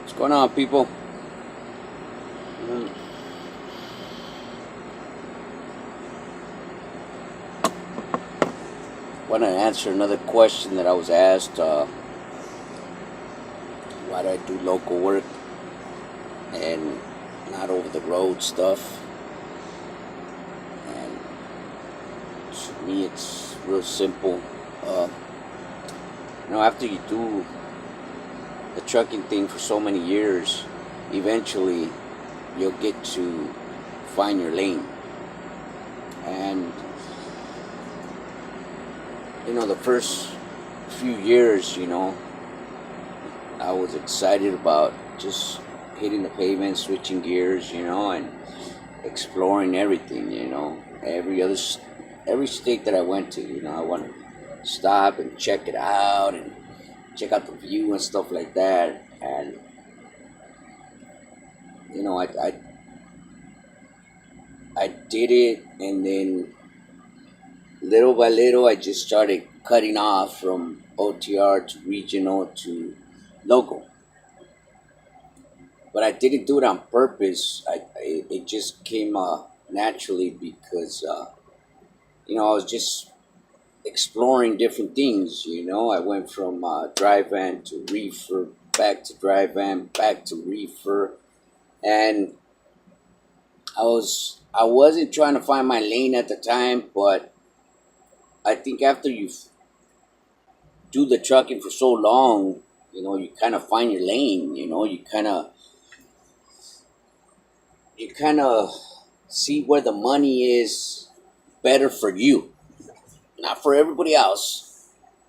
What's going on, people? Want to answer another question that I was asked. Why do I do local work and not over the road stuff? And to me, it's real simple. Uh, After you do the trucking thing for so many years, eventually you'll get to find your lane. And the first few years, I was excited about just hitting the pavement, switching gears, and exploring everything. Every state that I went to, I want to stop and check it out and check out the view and stuff like that. And I did it, and then little by little, I just started cutting off from OTR to regional to local. But I didn't do it on purpose. It just came naturally because I was just exploring different things. I went from dry van to reefer, back to dry van, back to reefer, and I wasn't trying to find my lane at the time, but I think after you do the trucking for so long, you kind of find your lane. You kind of see where the money is better for you, not for everybody else.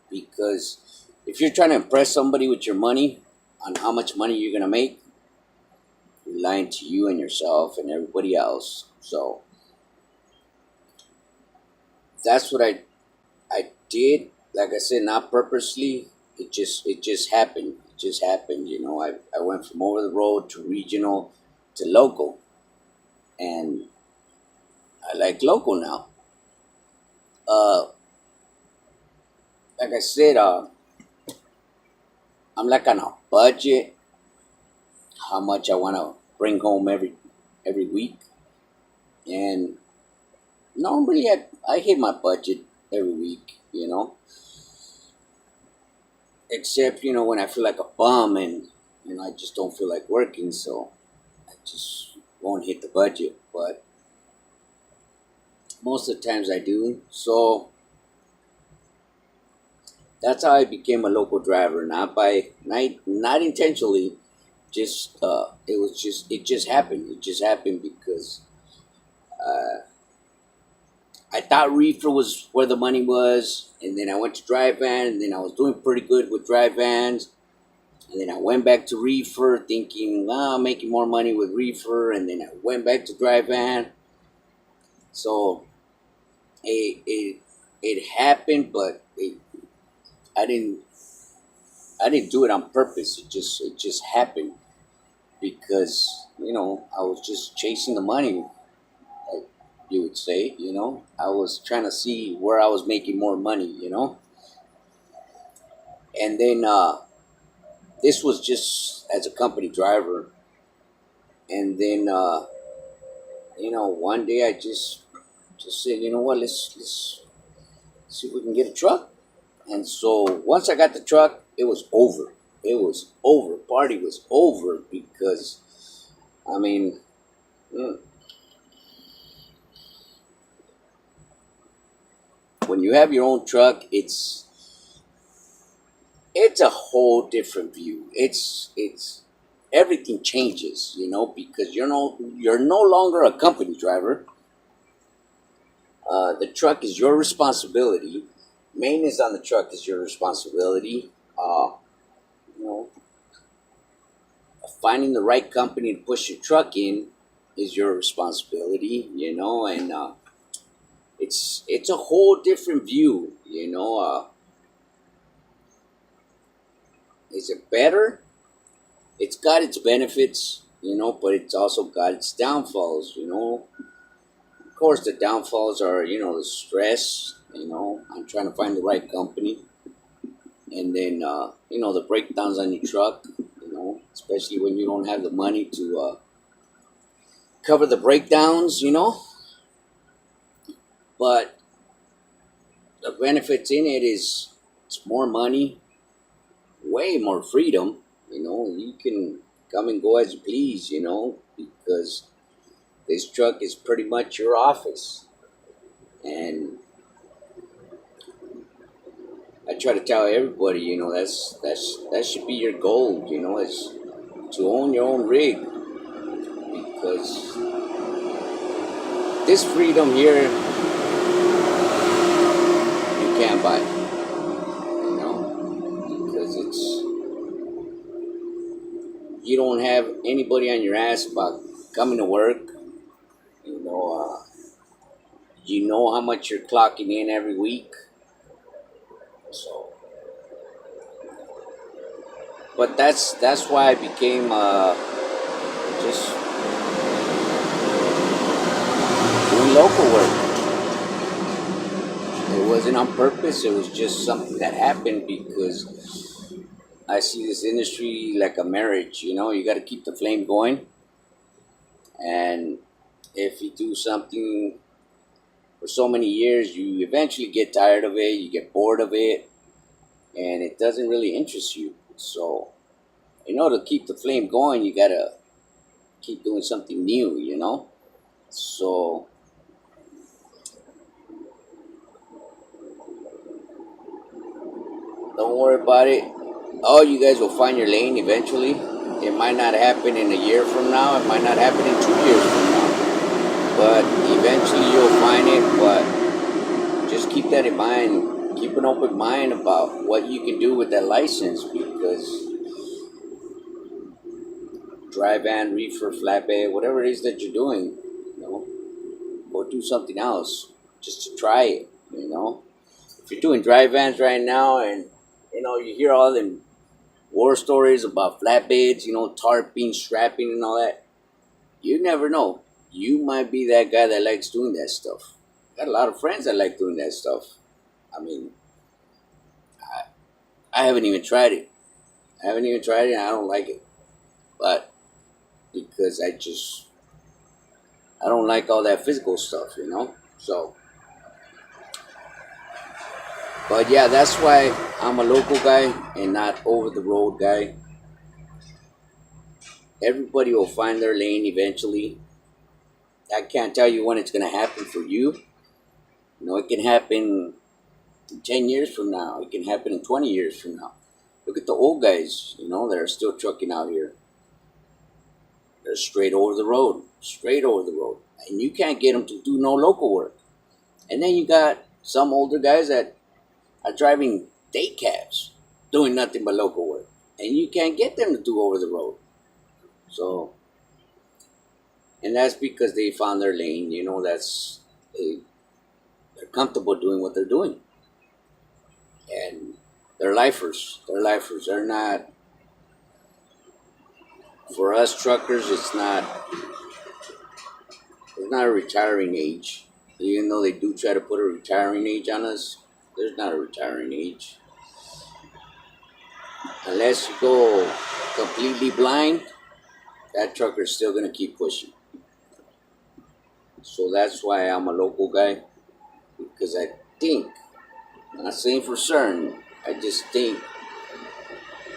Because if you're trying to impress somebody with your money on how much money you're gonna make, you're lying to you and yourself and everybody else. So that's what I did. Like I said, not purposely. It just happened. It just happened. I went from over the road to regional to local, and I like local now. Uh, like I said, I'm like on a budget. How much I want to bring home every week, and normally I hit my budget every week. Except when I feel like a bum and I just don't feel like working, so I just won't hit the budget. But most of the times I do. So that's how I became a local driver, not intentionally. Just it just happened. It just happened because I thought reefer was where the money was, and then I went to dry van, and then I was doing pretty good with dry vans, and then I went back to reefer thinking, well, I'm making more money with reefer, and then I went back to dry van. So it happened, but I didn't I didn't do it on purpose. It just happened because I was just chasing the money, like you would say. I was trying to see where I was making more money. And then this was just as a company driver, and then one day I just said, what, let's see if we can get a truck. And so once I got the truck, it was over. It was over. Party was over because, I mean, mm, when you have your own truck, it's a whole different view. It's everything changes, because you're no longer a company driver. The truck is your responsibility. Maintenance on the truck is your responsibility. You know, Finding the right company to push your truck in is your responsibility. And it's a whole different view. Is it better? It's got its benefits, but it's also got its downfalls. Of course, the downfalls are, the stress. I'm trying to find the right company, and then the breakdowns on your truck. especially when you don't have the money to cover the breakdowns, you know. But the benefits in it is it's more money, way more freedom. You know, you can come and go as you please. You know, because this truck is pretty much your office, and I try to tell everybody, you know, that should be your goal. You know, is to own your own rig because this freedom here you can't buy. You know, because you don't have anybody on your ass about coming to work. You know how much you're clocking in every week. So, but that's why I became just doing local work. It wasn't on purpose. It was just something that happened because I see this industry like a marriage. You know, you got to keep the flame going, and if you do something for so many years, you eventually get tired of it. You get bored of it, and it doesn't really interest you. So, in order to keep the flame going, you gotta keep doing something new, you know? So, don't worry about it. Oh, you guys will find your lane eventually. It might not happen in a year from now, it might not happen in 2 years from now. But eventually you'll find it. But just keep that in mind. Keep an open mind about what you can do with that license because dry van, reefer, flatbed, whatever it is that you're doing, you know, go do something else just to try it, you know. If you're doing dry vans right now and, you know, you hear all them war stories about flatbeds, you know, tarping, strapping and all that, you never know. You might be that guy that likes doing that stuff. Got a lot of friends that like doing that stuff. I mean, I haven't even tried it. I haven't even tried it and I don't like it. But because I don't like all that physical stuff, you know? So, but yeah, that's why I'm a local guy and not over the road guy. Everybody will find their lane eventually. I can't tell you when it's going to happen for you. You know, it can happen 10 years from now. It can happen in 20 years from now. Look at the old guys, you know, that are still trucking out here. They're straight over the road. Straight over the road. And you can't get them to do no local work. And then you got some older guys that are driving day cabs, doing nothing but local work. And you can't get them to do over the road. So, and that's because they found their lane, you know, they're comfortable doing what they're doing. And they're lifers. They're not, for us truckers, it's not a retiring age. Even though they do try to put a retiring age on us, there's not a retiring age. Unless you go completely blind, that trucker's still going to keep pushing. So that's why I'm a local guy. Because I think, I'm not saying for certain, I just think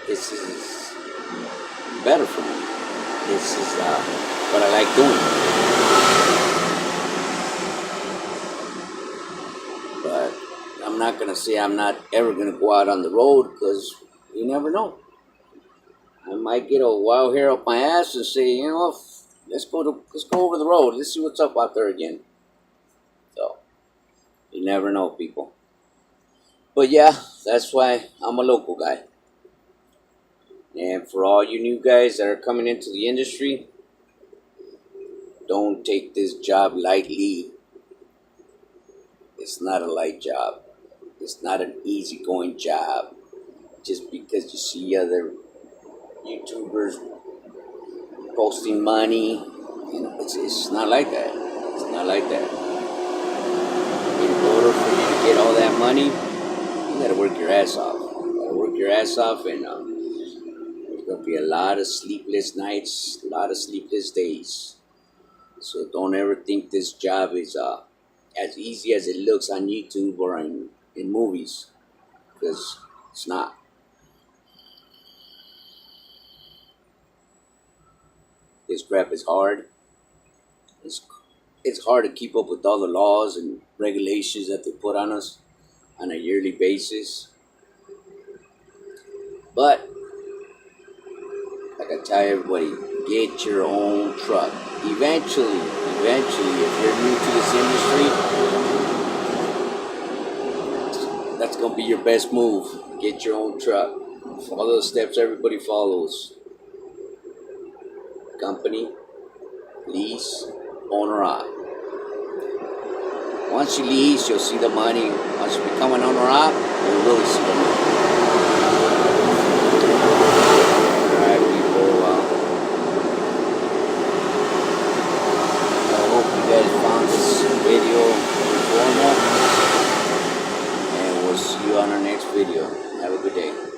this is better for me. This is what I like doing. But I'm not going to say I'm not ever going to go out on the road because you never know. I might get a wild hair up my ass and say, you know, let's go over the road. Let's see what's up out there again. So, you never know, people. But yeah, that's why I'm a local guy. And for all you new guys that are coming into the industry, don't take this job lightly. It's not a light job. It's not an easygoing job. Just because you see other YouTubers posting money, you know, it's not like that. It's not like that. In order for you to get all that money, you gotta work your ass off. You gotta work your ass off and There'll be a lot of sleepless nights, a lot of sleepless days. So don't ever think this job is as easy as it looks on YouTube or in movies, because it's not. This crap is hard. It's, it's hard to keep up with all the laws and regulations that they put on us on a yearly basis. But like I tell everybody, get your own truck. Eventually, if you're new to this industry, that's gonna be your best move. Get your own truck. Follow the steps everybody follows. Company, lease, owner-op. Once you lease, you'll see the money. Once you become an owner-op, you'll really see the money. Alright, people. I hope you guys found this video informative. And we'll see you on our next video. Have a good day.